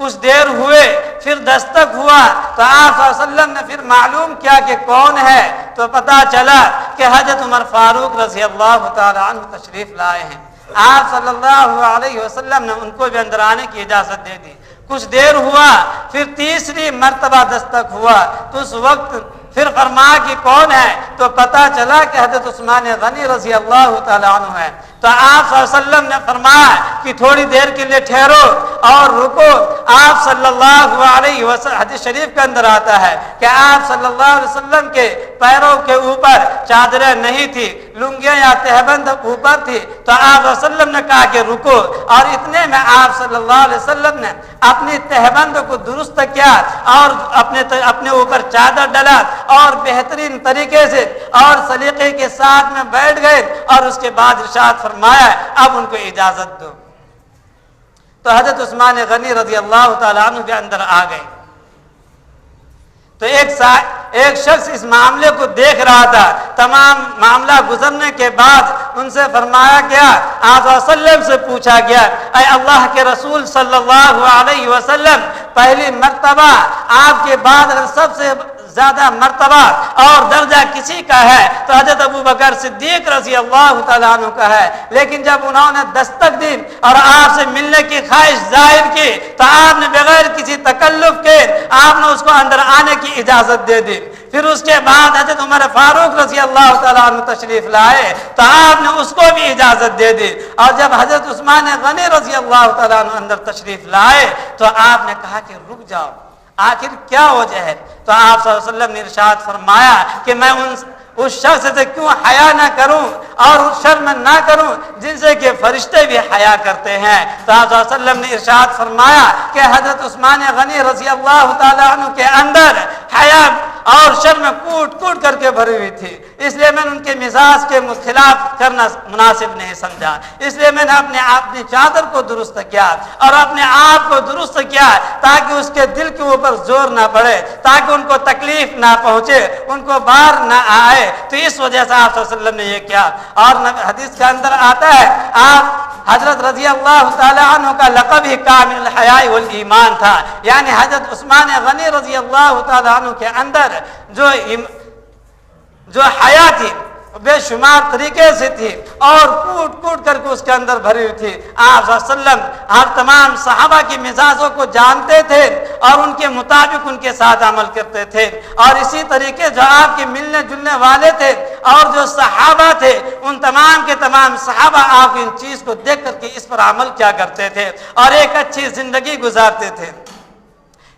کچھ دیر ہوئے پھر دستک ہوا تو آپ صلی اللہ علیہ وسلم نے پھر معلوم کیا کہ کون ہے، تو پتہ چلا کہ حضرت عمر فاروق رضی اللہ تعالی عنہ تشریف لائے ہیں۔ آپ صلی اللہ علیہ وسلم نے ان کو بھی اندر آنے کی اجازت دے دی۔ کچھ دیر ہوا پھر تیسری مرتبہ دستک ہوا تو اس وقت پھر فرمایا کہ کون ہے، تو پتہ چلا کہ حضرت عثمان غنی رضی اللہ تعالی عنہ ہے۔ تو آپ صلی اللہ علیہ وسلم نے فرمایا کہ تھوڑی دیر کے لیے ٹھہرو اور رکو۔ آپ صلی اللہ علیہ وسلم، حدیث شریف کے اندر آتا ہے کہ آپ صلی اللہ علیہ وسلم کے پیروں کے اوپر چادریں نہیں تھی، لنگیاں یا تہبند اوپر تھی، تو آپ صلی اللہ علیہ وسلم نے کہا کہ رکو، اور اتنے میں آپ صلی اللہ علیہ وسلم نے اپنی تہبند کو درست کیا اور اپنے اوپر چادر ڈالا اور بہترین طریقے سے اور سلیقے کے ساتھ میں بیٹھ گئے، اور اس کے بعد ارشاد فرمایا اب ان کو اجازت دو۔ تو حضرت عثمان غنی رضی اللہ تعالیٰ عنہ کے اندر آ گئے، تو ایک شخص اس معاملے کو دیکھ رہا تھا۔ تمام معاملہ گزرنے کے بعد ان سے فرمایا گیا، آپ صلی اللہ علیہ وسلم سے پوچھا گیا، اے اللہ کے رسول صلی اللہ علیہ وسلم، پہلی مرتبہ آپ کے بعد اگر سب سے زیادہ مرتبہ اور درجہ کسی کا ہے تو حضرت ابو بکر صدیق رضی اللہ تعالیٰ عنہ کا ہے، لیکن جب انہوں نے دستک دی اور آپ سے ملنے کی خواہش ظاہر کی تو آپ نے بغیر کسی تکلف کے آپ نے اس کو اندر آنے کی اجازت دے دی۔ پھر اس کے بعد حضرت عمر فاروق رضی اللہ تعالیٰ عنہ تشریف لائے تو آپ نے اس کو بھی اجازت دے دی، اور جب حضرت عثمان غنی رضی اللہ تعالیٰ عنہ اندر تشریف لائے تو آپ نے کہا کہ رک جاؤ، آخر کیا وجہ ہے؟ تو آپ صلی اللہ علیہ وسلم نے ارشاد فرمایا کہ میں اس شخص سے کیوں حیا نہ کروں اور شرم نہ کروں جن سے کہ فرشتے بھی حیا کرتے ہیں۔ تو آپ صلی اللہ علیہ وسلم نے ارشاد فرمایا کہ حضرت عثمان غنی رضی اللہ تعالیٰ عنہ کے اندر حیا اور شرم کوٹ کوٹ کر کے بھری ہوئی تھی، اس لیے میں نے ان کے مزاج کے خلاف کرنا مناسب نہیں سمجھا، اس لیے میں نے اپنی چادر کو درست کیا اور اپنے آپ کو درست کیا تاکہ اس کے دل کے اوپر زور نہ پڑے، تاکہ ان کو تکلیف نہ پہنچے، ان کو بار نہ آئے، تو اس وجہ سے آپ صلی اللہ علیہ وسلم نے یہ کیا۔ اور حدیث کے اندر آتا ہے آپ حضرت رضی اللہ تعالی عنہ کا لقب ہی کامل الحیاء والایمان تھا، یعنی حضرت عثمان غنی رضی اللہ تعالی عنہ کے اندر جو حیا تھی بے شمار طریقے سے تھی اور کوٹ کوٹ کر کے اس کے اندر بھری ہوئی تھی۔ آپ صلی اللہ علیہ وسلم ہر تمام صحابہ کی مزاجوں کو جانتے تھے اور ان کے مطابق ان کے ساتھ عمل کرتے تھے، اور اسی طریقے جو آپ کے ملنے جلنے والے تھے اور جو صحابہ تھے ان تمام کے تمام صحابہ آپ ان چیز کو دیکھ کر کے اس پر عمل کیا کرتے تھے اور ایک اچھی زندگی گزارتے تھے۔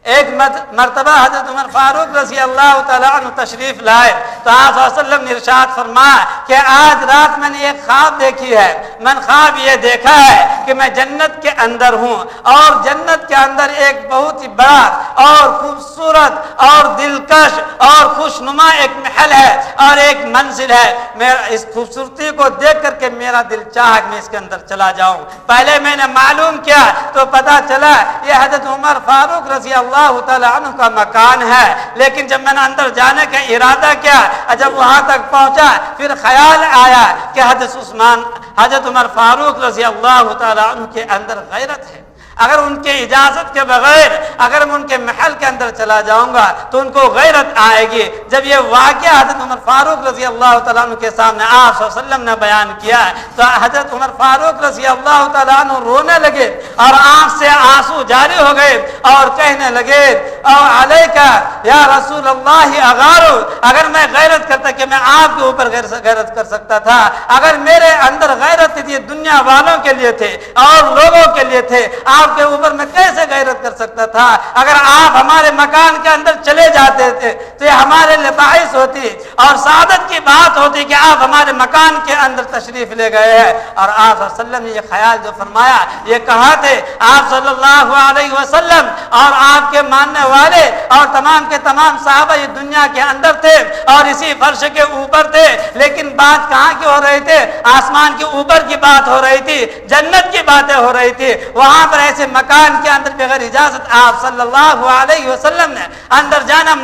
ایک مرتبہ حضرت عمر فاروق رضی اللہ تعالیٰ عنہ تشریف لائے تو آپ صلی اللہ علیہ وسلم نے ارشاد فرمایا کہ آج رات میں نے ایک خواب دیکھی ہے، میں نے خواب یہ دیکھا ہے کہ میں جنت کے اندر ہوں اور جنت کے اندر ایک بہت ہی بڑا اور خوبصورت اور دلکش اور خوشنما ایک محل ہے اور ایک منزل ہے، میں اس خوبصورتی کو دیکھ کر کے میرا دل چاہا کہ میں اس کے اندر چلا جاؤں۔ پہلے میں نے معلوم کیا تو پتا چلا یہ حضرت عمر فاروق رضی اللہ تعالی عنہ کا مکان ہے، لیکن جب میں نے اندر جانے کا ارادہ کیا، جب وہاں تک پہنچا پھر خیال آیا کہ حضرت عمر فاروق رضی اللہ تعالی عنہ کے اندر غیرت ہے، اگر ان کے اجازت کے بغیر اگر میں ان کے محل کے اندر چلا جاؤں گا تو ان کو غیرت آئے گی۔ جب یہ واقعہ حضرت عمر فاروق رضی اللہ تعالیٰ عنہ کے سامنے آپ صلی اللہ علیہ وسلم نے بیان کیا تو حضرت عمر فاروق رضی اللہ تعالیٰ عنہ رونے لگے اور آنکھ سے آنسو جاری ہو گئے اور کہنے لگے او علیکا یا رسول اللہ اغارو، اگر میں غیرت کرتا کہ میں آپ کے اوپر غیرت کر سکتا تھا، اگر میرے اندر غیرت تھی دنیا والوں کے لیے تھے اور لوگوں کے لیے تھے، آپ کے اوپر میں کیسے غیرت کر سکتا تھا؟ اگر آپ ہمارے مکان کے اندر چلے جاتے تھے تو یہ ہمارے لیے باعث ہوتی اور سعادت کی بات ہوتی کہ آپ ہمارے مکان کے اندر تشریف لے گئے ہیں۔ اور آپ صلی اللہ علیہ وسلم نے یہ خیال جو فرمایا یہ کہا تھے آپ صلی اللہ علیہ وسلم اور آپ کے ماننے والے اور تمام کے تمام صحابہ یہ دنیا کے اندر تھے اور اسی فرش کے اوپر تھے، لیکن بات کہاں کی ہو رہی تھی؟ آسمان کے اوپر کی بات ہو رہی تھی، جنت کی باتیں ہو رہی تھی۔ وہاں پر ایسے مکان کے اندر بغیر اجازت آپ صلی اللہ علیہ وسلم نے اندر جانا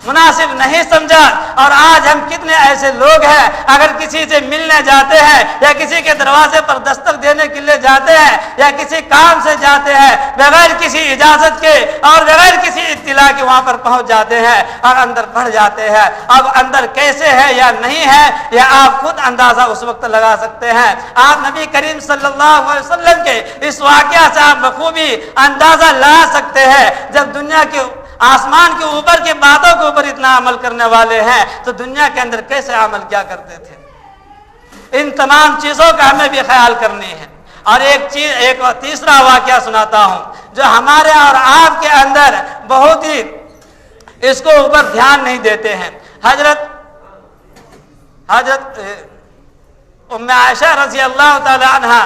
مناسب نہیں سمجھا۔ اور آج ہم کتنے ایسے لوگ ہیں اگر کسی سے ملنے جاتے ہیں یا کسی کے دروازے پر دستک دینے کے لیے جاتے ہیں یا کسی کام سے جاتے ہیں بغیر کسی اجازت کے اور بغیر کسی اطلاع کے وہاں پر پہنچ جاتے ہیں اور اندر بڑھ جاتے ہیں۔ اب اندر کیسے ہے یا نہیں ہے یہ آپ خود اندازہ اس وقت لگا سکتے ہیں۔ آپ نبی کریم صلی اللہ علیہ وسلم کے اس واقعہ سے آپ بخوبی اندازہ لا سکتے ہیں جب دنیا کے آسمان کے اوپر کی باتوں کے اوپر اتنا عمل کرنے والے ہیں تو دنیا کے اندر کیسے عمل کیا کرتے تھے۔ ان تمام چیزوں کا ہمیں بھی خیال کرنی ہے۔ اور ایک تیسرا واقعہ سناتا ہوں جو ہمارے اور آپ کے اندر بہت ہی اس کو اوپر دھیان نہیں دیتے ہیں۔ حضرت ام عائشہ رضی اللہ تعالی عنہا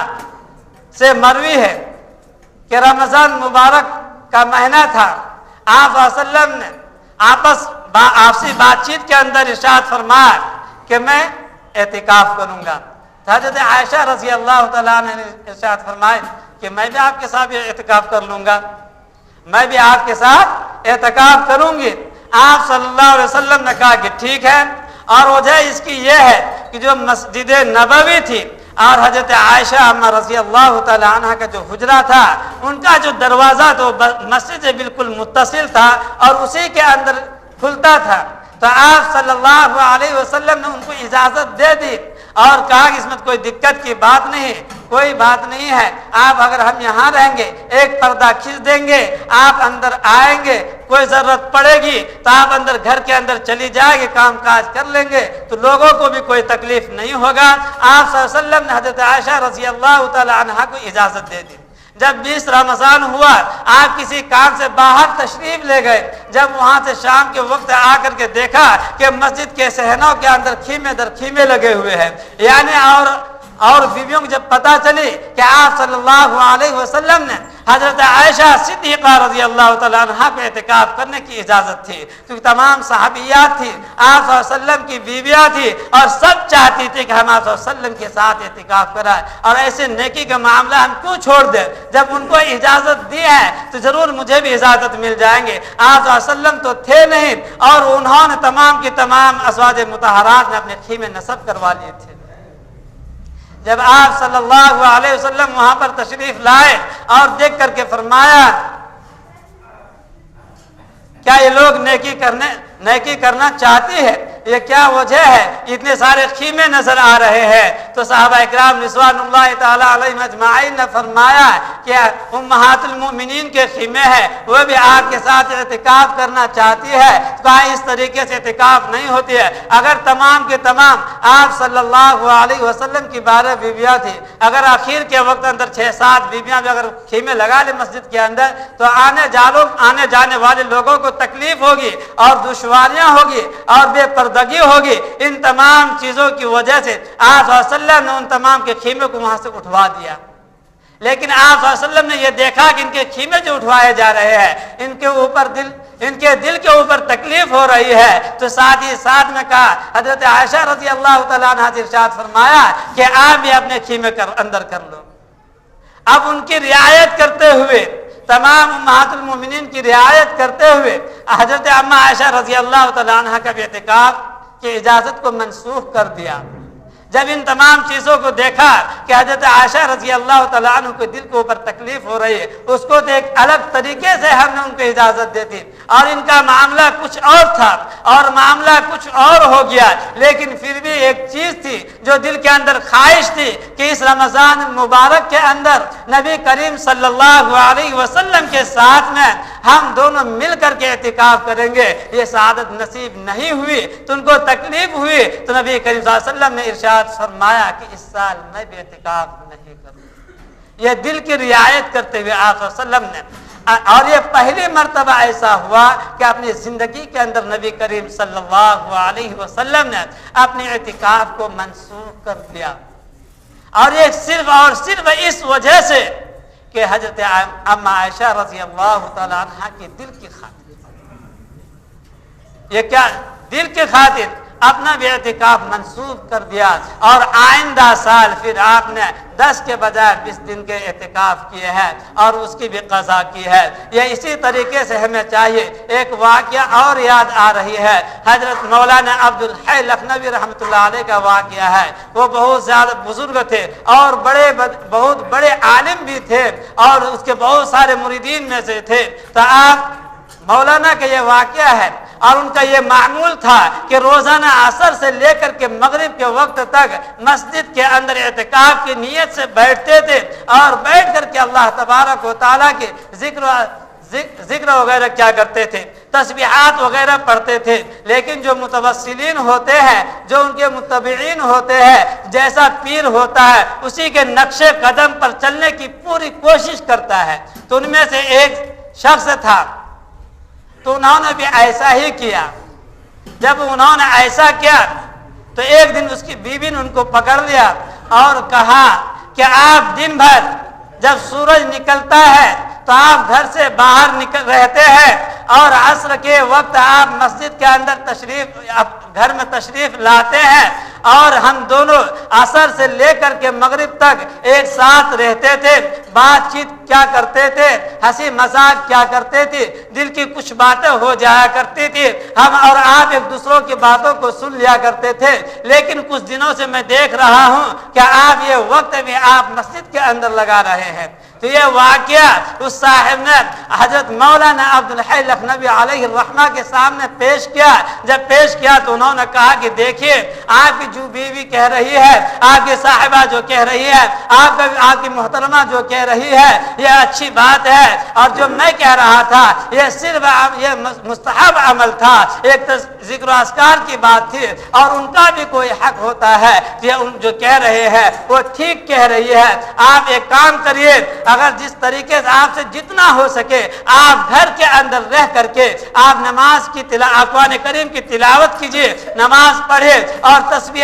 سے مروی ہے کہ رمضان مبارک کا مہینہ تھا۔ آپ صلی اللہ علیہ وسلم نے آپسی بات چیت کے اندر ارشاد فرمایا کہ میں اعتکاف کروں گا۔ حضرت عائشہ رضی اللہ تعالیٰ عنہ نے ارشاد فرمایا کہ میں بھی آپ کے ساتھ اعتکاف کر لوں گا، میں بھی آپ کے ساتھ اعتکاف کروں گی۔ آپ صلی اللہ علیہ وسلم نے کہا کہ ٹھیک ہے۔ اور وجہ اس کی یہ ہے کہ جو مسجد نبوی تھی اور حضرت عائشہ اما رضی اللہ تعالی عنہ کا جو حجرہ تھا ان کا جو دروازہ تو مسجد سے بالکل متصل تھا اور اسی کے اندر کھلتا تھا، تو آپ صلی اللہ علیہ وسلم نے ان کو اجازت دے دی اور کہا کہ اس میں کوئی دقت کی بات نہیں، کوئی بات نہیں ہے، آپ اگر ہم یہاں رہیں گے ایک پردہ کھینچ دیں گے، آپ اندر آئیں گے، کوئی ضرورت پڑے گی تو آپ اندر گھر کے اندر چلی جائے گی، کام کاج کر لیں گے تو لوگوں کو بھی کوئی تکلیف نہیں ہوگا۔ آپ صلی اللہ علیہ وسلم نے حضرت عائشہ رضی اللہ تعالی عنہا کو اجازت دے دی۔ جب 20 رمضان ہوا آپ کسی کام سے باہر تشریف لے گئے، جب وہاں سے شام کے وقت آ کر کے دیکھا کہ مسجد کے صحنوں کے اندر خیمے در خیمے لگے ہوئے ہیں، یعنی اور بیویوں کو جب پتہ چلی کہ آپ صلی اللہ علیہ وسلم نے حضرت عائشہ صدیقہ رضی اللہ تعالیٰ عنہ پہ اعتکاف کرنے کی اجازت تھی، کیونکہ تمام صحابیات تھی، آپ صلی اللہ علیہ وسلم کی بیویاں تھی اور سب چاہتی تھی کہ ہم آپ صلی اللہ علیہ وسلم کے ساتھ اعتکاف کرائیں، اور ایسے نیکی کا معاملہ ہم کیوں چھوڑ دیں؟ جب ان کو اجازت دی ہے تو ضرور مجھے بھی اجازت مل جائیں گے۔ آپ صلی اللہ علیہ وسلم تو تھے نہیں اور انہوں نے تمام کی تمام ازواج مطہرات نے اپنے خیمے نصب کروا لیے تھے۔ جب آپ صلی اللہ علیہ وسلم وہاں پر تشریف لائے اور دیکھ کر کے فرمایا کیا یہ لوگ نیکی کرنا چاہتی ہے؟ یہ کیا وجہ ہے؟ اتنے سارے خیمے نظر آ رہے ہیں۔ تو صحابہ اکرام رضوان اللہ تعالی علیہم اجمعین نے فرمایا کہ امہات المؤمنین کے خیمے ہیں، وہ بھی آپ کے ساتھ اعتکاف کرنا چاہتی ہے۔ کہا اس طریقے سے اعتکاف نہیں ہوتی ہے۔ اگر تمام کے تمام آپ صلی اللہ علیہ وسلم کی 12 بیویاں تھی، اگر آخر کے وقت اندر 6-7 بیویاں بھی اگر خیمے لگا لے مسجد کے اندر تو آنے جانے والے لوگوں کو تکلیف ہوگی اور دشواریاں ہوگی اور بے پردگی ہوگی۔ ان تمام چیزوں کی وجہ سے آپ صلی اللہ علیہ وسلم نے ان تمام کے خیمے کو وہاں سے اٹھوا دیا۔ لیکن آپ صلی اللہ علیہ وسلم نے یہ دیکھا کہ ان کے خیمے جو اٹھوائے جا رہے ہیں ان کے دل کے اوپر تکلیف ہو رہی ہے، تو ساتھ ہی ساتھ میں کہا حضرت عائشہ رضی اللہ تعالیٰ عنہا سے ارشاد فرمایا کہ آپ بھی اپنے خیمے اندر کر لو۔ اب ان کی رعایت کرتے ہوئے، تمام امہات المومنین کی رعایت کرتے ہوئے حضرت اما عائشہ رضی اللہ تعالیٰ عنہ کا بھی اعتکاف کی اجازت کو منسوخ کر دیا۔ جب ان تمام چیزوں کو دیکھا کہ حضرت عائشہ رضی اللہ تعالیٰ عنہ کے دل کے اوپر تکلیف ہو رہی ہے، اس کو تو ایک الگ طریقے سے ہم نے ان کو اجازت دی تھی اور ان کا معاملہ کچھ اور تھا اور معاملہ کچھ اور ہو گیا، لیکن پھر بھی ایک چیز تھی جو دل کے اندر خواہش تھی کہ اس رمضان مبارک کے اندر نبی کریم صلی اللہ علیہ وسلم کے ساتھ میں ہم دونوں مل کر کے اعتکاف کریں گے۔ یہ سعادت نصیب نہیں ہوئی تو ان کو تکلیف ہوئی، تو نبی کریم صلی اللہ علیہ وسلم نے ارشاد فرمایا کہ اس سال میں بھی اعتکاف نہیں کروں۔ یہ دل کی رعایت کرتے ہوئے آپ صلی اللہ علیہ وسلم نے، اور یہ پہلی مرتبہ ایسا ہوا کہ اپنی زندگی کے اندر نبی کریم صلی اللہ علیہ وسلم نے اپنے اعتکاف کو منسوخ کر دیا، اور یہ صرف اور صرف اس وجہ سے کہ حضرت اما عائشہ رضی اللہ تعالی عنہ کے دل کی خاطر، یہ کیا دل کی خاطر اپنا بھی اعتکاف منسوخ کر دیا اور آئندہ سال پھر آپ نے 10 کے بجائے 20 دن کے اعتکاف کیے ہیں اور اس کی بھی قضا کی ہے۔ یہ اسی طریقے سے ہمیں چاہیے۔ ایک واقعہ اور یاد آ رہی ہے، حضرت مولانا عبدالحی لکھنوی رحمۃ اللہ علیہ کا واقعہ ہے۔ وہ بہت زیادہ بزرگ تھے اور بہت بڑے عالم بھی تھے اور اس کے بہت سارے مریدین میں سے تھے۔ تو آپ مولانا کا یہ واقعہ ہے اور ان کا یہ معمول تھا کہ روزانہ عصر سے لے کر کے مغرب کے وقت تک مسجد کے اندر اعتکاف کی نیت سے بیٹھتے تھے اور بیٹھ کر کے اللہ تبارک و تعالیٰ کے ذکر وغیرہ کیا کرتے تھے، تسبیحات وغیرہ پڑھتے تھے۔ لیکن جو متوسلین ہوتے ہیں، جو ان کے متبعین ہوتے ہیں، جیسا پیر ہوتا ہے اسی کے نقش قدم پر چلنے کی پوری کوشش کرتا ہے۔ تو ان میں سے ایک شخص تھا، تو انہوں نے بھی ایسا ہی کیا۔ جب انہوں نے ایسا کیا تو ایک دن اس کی بیوی نے ان کو پکڑ لیا اور کہا کہ آپ دن بھر جب سورج نکلتا ہے تو آپ گھر سے باہر رہتے ہیں اور عصر کے وقت آپ مسجد کے اندر گھر میں تشریف لاتے ہیں اور ہم دونوں عصر سے لے کر کے مغرب تک ایک ساتھ رہتے تھے، بات چیت کیا کرتے تھے، ہنسی مذاق کیا کرتے تھے، دل کی کچھ باتیں ہو جایا کرتی تھی، ہم اور آپ ایک دوسروں کی باتوں کو سن لیا کرتے تھے۔ لیکن کچھ دنوں سے میں دیکھ رہا ہوں کہ آپ یہ وقت بھی آپ مسجد کے اندر لگا رہے ہیں۔ تو یہ واقعہ اس صاحب نے حضرت مولانا عبدالحی لکھنوی علیہ الرحمہ کے سامنے پیش کیا۔ جب پیش کیا تو انہوں نے کہا کہ دیکھیے آپ کی جو بیوی کہہ رہی ہے، آپ کی صاحبہ جو کہہ رہی ہے، آپ کی محترمہ جو کہہ رہی ہے، یہ اچھی بات ہے، اور جو میں کہہ رہا تھا یہ صرف یہ مستحب عمل تھا، ایک ذکر و اذکار کی بات تھی، اور ان کا بھی کوئی حق ہوتا ہے کہ ان جو کہہ رہے ہیں وہ ٹھیک کہہ رہی ہے۔ آپ ایک کام کریے، اگر جس طریقے سے آپ سے جتنا ہو سکے آپ گھر کے اندر رہ کر کے آپ نماز کی قرآن کریم کی تلاوت کیجیے، نماز پڑھے اور تسبیح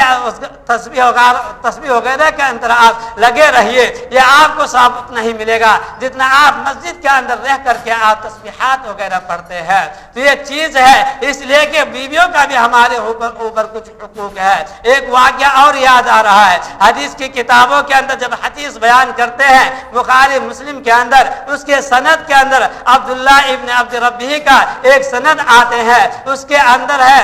وغیرہ کے اندر آپ لگے رہیے۔ یہ آپ کو ثابت نہیں ملے گا جتنا آپ مسجد کے اندر رہ کر کے آپ تسبیحات وغیرہ پڑھتے ہیں۔ تو یہ چیز ہے، اس لیے کہ بیویوں کا بھی ہمارے اوپر کچھ حقوق ہے۔ ایک واقعہ اور یاد آ رہا ہے، حدیث کی کتابوں کے اندر جب حدیث بیان کرتے ہیں بخاری مسلم کے اندر، اس کے سند کے اندر عبداللہ ابن عبد ربہ کا ایک سند آتے ہیں، اس کے اندر ہے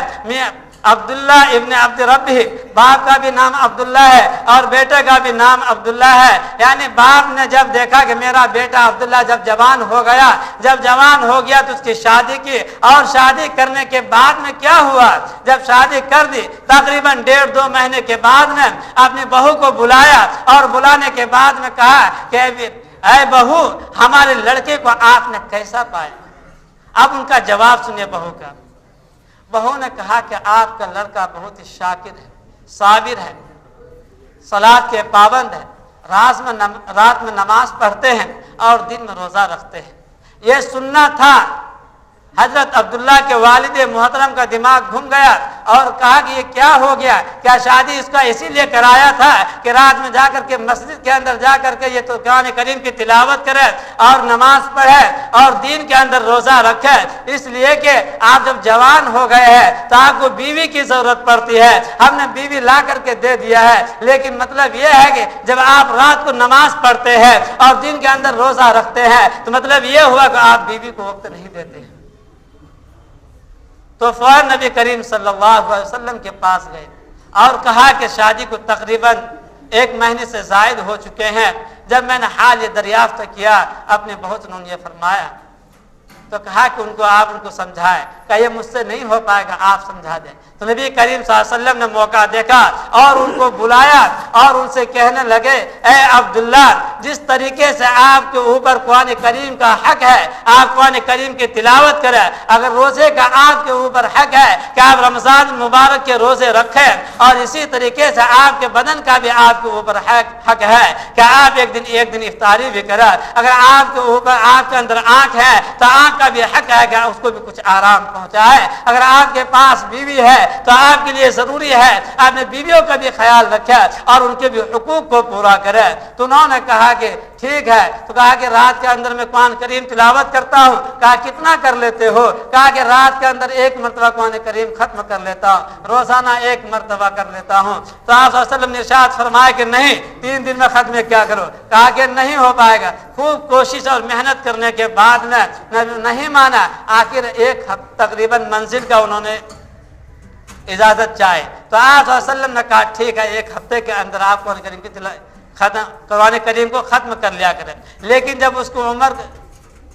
عبداللہ ابن عبد ربہ، باپ کا بھی نام عبداللہ ہے اور بیٹے کا بھی نام عبداللہ ہے۔ یعنی باپ نے جب دیکھا کہ میرا بیٹا عبداللہ جب جوان ہو گیا تو اس کی شادی کی، اور شادی کرنے کے بعد میں کیا ہوا، جب شادی کر دی تقریباً 1.5-2 مہینے کے بعد میں اپنی بہو کو بلایا اور بلانے کے بعد میں کہا کہ اے بہو ہمارے لڑکے کو آپ نے کیسا پایا۔ اب ان کا جواب سنیے بہو نے کہا کہ آپ کا لڑکا بہت ہی شاکر ہے، صابر ہے، صلاۃ کے پابند ہے، رات میں نماز پڑھتے ہیں اور دن میں روزہ رکھتے ہیں۔ یہ سننا تھا۔ حضرت عبداللہ کے والد محترم کا دماغ گھوم گیا اور کہا کہ یہ کیا ہو گیا، کیا شادی اس کا اسی لیے کرایا تھا کہ رات میں جا کر کے مسجد کے اندر جا کر کے یہ تو قرآن کریم کی تلاوت کرے اور نماز پڑھے اور دین کے اندر روزہ رکھے، اس لیے کہ آپ جب جوان ہو گئے ہیں تو آپ کو بیوی کی ضرورت پڑتی ہے، ہم نے بیوی لا کر کے دے دیا ہے۔ لیکن مطلب یہ ہے کہ جب آپ رات کو نماز پڑھتے ہیں اور دن کے اندر روزہ رکھتے ہیں تو مطلب یہ ہوا کہ آپ بیوی کو وقت نہیں دیتے ہیں۔ تو فوراً نبی کریم صلی اللہ علیہ وسلم کے پاس گئے اور کہا کہ شادی کو تقریباً 1 مہینے سے زائد ہو چکے ہیں۔ جب میں نے حال یہ دریافت کیا اپنے بہو سے، انہوں نے یہ فرمایا، تو کہا کہ آپ ان کو سمجھائیں، کہ یہ مجھ سے نہیں ہو پائے گا، آپ سمجھا دیں۔ تو نبی کریم صلی اللہ علیہ وسلم نے موقع دیکھا اور ان کو بلایا اور ان سے کہنے لگے، اے عبداللہ، جس طریقے سے آپ کے اوپر قرآن کریم کا حق ہے آپ قرآن کریم کی تلاوت کریں، اگر روزے کا آپ کے اوپر حق ہے کہ آپ رمضان مبارک کے روزے رکھیں، اور اسی طریقے سے آپ کے بدن کا بھی آپ کے اوپر حق ہے کہ آپ ایک دن افطاری بھی کریں۔ اگر آپ کے اوپر آپ کے اندر آنکھ ہے تو آنکھ کا بھی حق ہے کہ اس کو بھی کچھ آرام پہنچائے. اگر آپ کے پاس بیوی ہے تو آپ کے لیے ضروری ہے آپ نے بیویوں کا بھی خیال رکھے اور ان کے بھی حقوق کو پورا کرے. تو انہوں نے کہا کہ ٹھیک ہے. تو کہا کہ رات کے اندر میں قرآن کریم تلاوت کرتا ہوں. کہا کتنا کر لیتے ہو؟ کہا کہ رات کے اندر 1 مرتبہ قرآن کریم ختم کر لیتا ہوں, روزانہ 1 مرتبہ کر لیتا ہوں. تو آپ صلی اللہ علیہ وسلم نے ارشاد فرمایا کہ نہیں 3 دن میں ختم کیا کرو. کہا کہ نہیں ہو پائے گا. خوب کوشش اور محنت کرنے کے بعد میں نہیں مانا. آخر ایک تقریباً منزل کا انہوں نے اجازت چاہے. تو آپ صلی اللہ علیہ وسلم نے کہا ٹھیک ہے 1 ہفتے کے اندر آپ قرآن کریم کی قرآن کریم کو ختم کر لیا کریں. لیکن جب اس کو عمر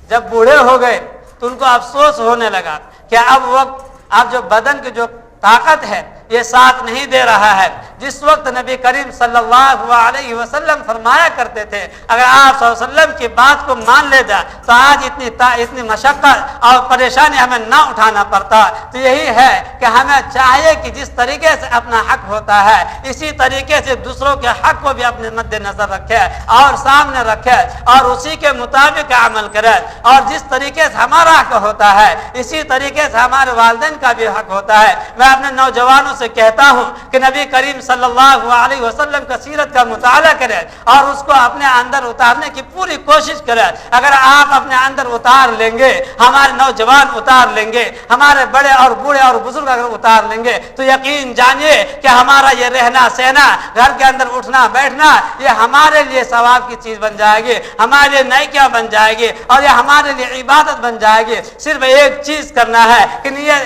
جب بوڑھے ہو گئے تو ان کو افسوس ہونے لگا کہ اب جو بدن کی جو طاقت ہے یہ ساتھ نہیں دے رہا ہے. جس وقت نبی کریم صلی اللہ علیہ وسلم فرمایا کرتے تھے اگر آپ صلی اللہ علیہ وسلم کی بات کو مان لیتا تو آج اتنی مشقت اور پریشانی ہمیں نہ اٹھانا پڑتا. تو یہی ہے کہ ہمیں چاہیے کہ جس طریقے سے اپنا حق ہوتا ہے اسی طریقے سے دوسروں کے حق کو بھی اپنے مد نظر رکھے اور سامنے رکھے اور اسی کے مطابق عمل کرے. اور جس طریقے سے ہمارا حق ہوتا ہے اسی طریقے سے ہمارے والدین کا بھی حق ہوتا ہے. میں اپنے نوجوانوں سے کہتا ہوں کہ نبی کریم صلی اللہ علیہ وسلم کا سیرت کا مطالعہ کرے اور اس کو اپنے اندر اتارنے کی پوری کوشش کرے. اگر آپ اپنے اندر اتار لیں گے, ہمارے نوجوان اتار لیں گے, ہمارے بڑے اور بوڑھے اور بزرگ اگر اتار لیں گے تو یقین جانیے کہ ہمارا یہ رہنا سہنا, گھر کے اندر اٹھنا بیٹھنا یہ ہمارے لیے ثواب کی چیز بن جائے گی, ہمارے لیے نیکیاں بن جائے گی اور یہ ہمارے لیے عبادت بن جائے گی. صرف ایک چیز کرنا ہے کہ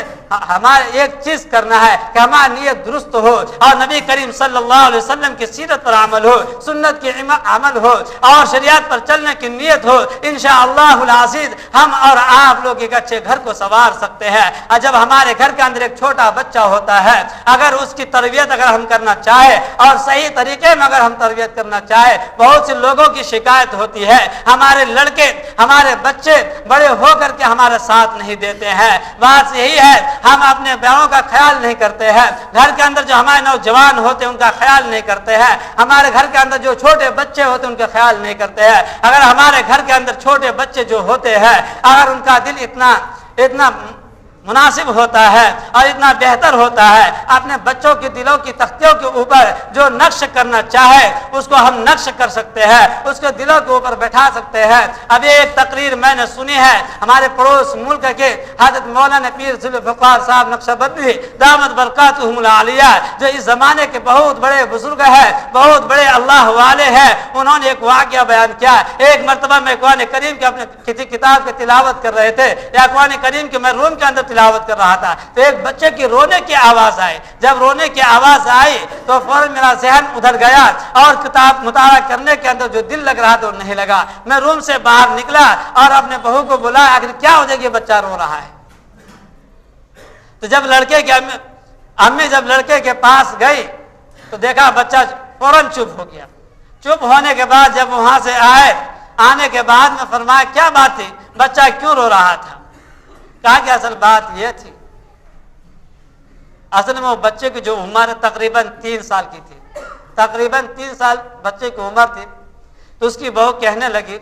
ہمارے ایک چیز کرنا ہے کہ ہماری نیت درست ہو اور نبی کریم صلی اللہ علیہ وسلم کی سیرت پر عمل ہو, سنت کی عمل ہو اور شریعت پر چلنے کی نیت ہو. انشاءاللہ العزیز ہم اور آپ لوگ ایک اچھے گھر کو سنوار سکتے ہیں. اور جب ہمارے گھر کے اندر ایک چھوٹا بچہ ہوتا ہے اگر اس کی تربیت اگر ہم کرنا چاہے اور صحیح طریقے میں اگر ہم تربیت کرنا چاہے, بہت سے لوگوں کی شکایت ہوتی ہے ہمارے لڑکے ہمارے بچے بڑے ہو کر کے ہمارے ساتھ نہیں دیتے ہیں. بات یہی ہے ہم اپنے بڑوں کا خیال نہیں کرتے ہیں, گھر کے اندر جو ہمارے نوجوان ہوتے ہیں ان کا خیال نہیں کرتے ہیں, ہمارے گھر کے اندر جو چھوٹے بچے ہوتے ہیں ان کا خیال نہیں کرتے ہیں. اگر ہمارے گھر کے اندر چھوٹے بچے جو ہوتے ہیں اگر ان کا دل اتنا مناسب ہوتا ہے اور اتنا بہتر ہوتا ہے, اپنے بچوں کے دلوں کی تختیوں کے اوپر جو نقش کرنا چاہے اس کو ہم نقش کر سکتے ہیں, اس کو دلوں کے اوپر بیٹھا سکتے ہیں. ابھی ایک تقریر میں نے سنی ہے ہمارے پڑوس ملک کے حضرت مولانا پیر ذوالفقار صاحب نقشبندی دامت برکاتہم العالیہ جو اس زمانے کے بہت بڑے بزرگ ہیں, بہت بڑے اللہ والے ہیں. انہوں نے ایک واقعہ بیان کیا. ایک مرتبہ میں قرآن کریم کے اپنے کسی کتاب کی تلاوت کر رہے تھے یا قرآن کریم کے میں روم کے اندر تلاوت کر رہا تھا تو ایک بچے کی رونے کی آواز آئی. جب رونے کی آواز آئی تو فوراً میرا ذہن ادھر گیا اور کتاب مطالعہ کرنے کے اندر جو دل لگ رہا تھا وہ نہیں لگا. میں روم سے باہر نکلا اور اپنے بہو کو بلایا آخر کیا ہو جائے گی بچہ رو رہا ہے. تو جب لڑکے کی امی جب لڑکے کے پاس گئی تو دیکھا بچہ فوراً چپ ہو گیا. چپ ہونے کے بعد جب وہاں سے آنے کے بعد میں فرمایا کیا بات تھی, بچہ کیوں رو رہا تھا؟ کہا کہ اصل بات یہ تھی, اصل میں وہ بچے کی جو عمر تقریباً 3 سال کی تھی, تقریباً 3 سال بچے کی عمر تھی. تو اس کی بہو کہنے لگی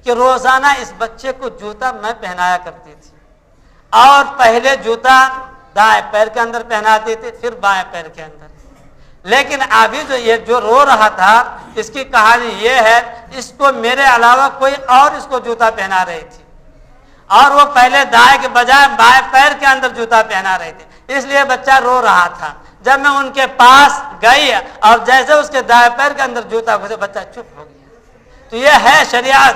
کہ روزانہ اس بچے کو جوتا میں پہنایا کرتی تھی اور پہلے جوتا دائیں پیر کے اندر پہناتی تھی پھر بائیں پیر کے اندر, لیکن ابھی جو رو رہا تھا اس کی کہانی یہ ہے اس کو میرے علاوہ کوئی اور اس کو جوتا پہنا رہی تھی اور وہ پہلے دائیں کے بجائے بائیں پیر کے اندر جوتا پہنا رہے تھے, اس لیے بچہ رو رہا تھا. جب میں ان کے پاس گئی اور جیسے اس کے دائیں پیر کے اندر جوتا گھسے بچہ چپ ہو گیا. تو یہ ہے شریعت.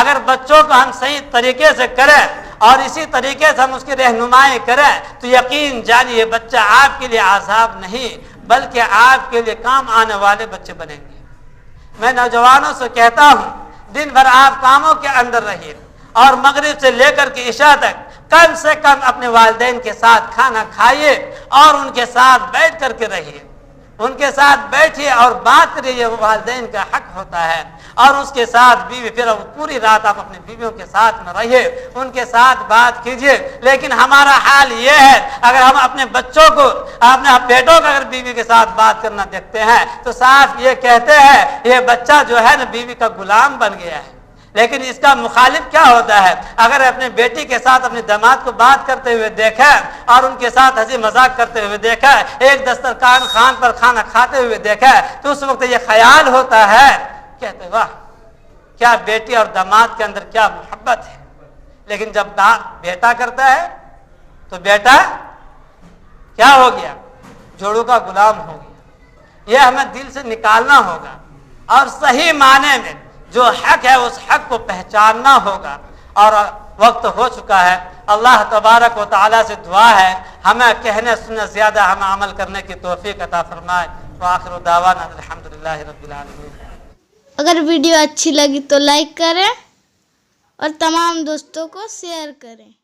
اگر بچوں کو ہم صحیح طریقے سے کریں اور اسی طریقے سے ہم اس کی رہنمائی کریں تو یقین جانیے بچہ آپ کے لیے عذاب نہیں بلکہ آپ کے لیے کام آنے والے بچے بنیں گے. میں نوجوانوں سے کہتا ہوں دن بھر آپ کاموں کے اندر رہیے اور مغرب سے لے کر کے عشاء تک کم سے کم اپنے والدین کے ساتھ کھانا کھائیے اور ان کے ساتھ بیٹھ کر کے رہیے, ان کے ساتھ بیٹھیے اور بات کریے. یہ والدین کا حق ہوتا ہے اور اس کے ساتھ بیوی, پھر پوری رات آپ اپنی بیویوں کے ساتھ میں رہیے, ان کے ساتھ بات کیجیے. لیکن ہمارا حال یہ ہے اگر ہم اپنے بچوں کو اپنے بیٹوں کو اگر بیوی کے ساتھ بات کرنا دیکھتے ہیں تو صاف یہ کہتے ہیں یہ بچہ جو ہے نا بیوی کا غلام بن گیا ہے, لیکن اس کا مخالف کیا ہوتا ہے؟ اگر اپنے بیٹی کے ساتھ اپنے داماد کو بات کرتے ہوئے دیکھا اور ان کے ساتھ ہنسی مذاق کرتے ہوئے دیکھا، ایک دسترخوان خان پر کھانا کھاتے ہوئے دیکھا، تو اس وقت یہ خیال ہوتا ہے، کہتے واہ کیا بیٹی اور داماد کے اندر کیا محبت ہے۔ لیکن جب بیٹا کرتا ہے تو بیٹا کیا ہو گیا؟ جوڑوں کا غلام ہو گیا۔ یہ ہمیں دل سے نکالنا ہوگا اور صحیح معنی میں جو حق ہے اس حق کو پہچاننا ہوگا۔ اور وقت ہو چکا ہے، اللہ تبارک و تعالیٰ سے دعا ہے ہمیں کہنے سننے زیادہ ہمیں عمل کرنے کی توفیق عطا فرمائے۔ وآخر دعوانا الحمدللہ رب العالمین۔ اگر ویڈیو اچھی لگی تو لائک کریں اور تمام دوستوں کو شیئر کریں۔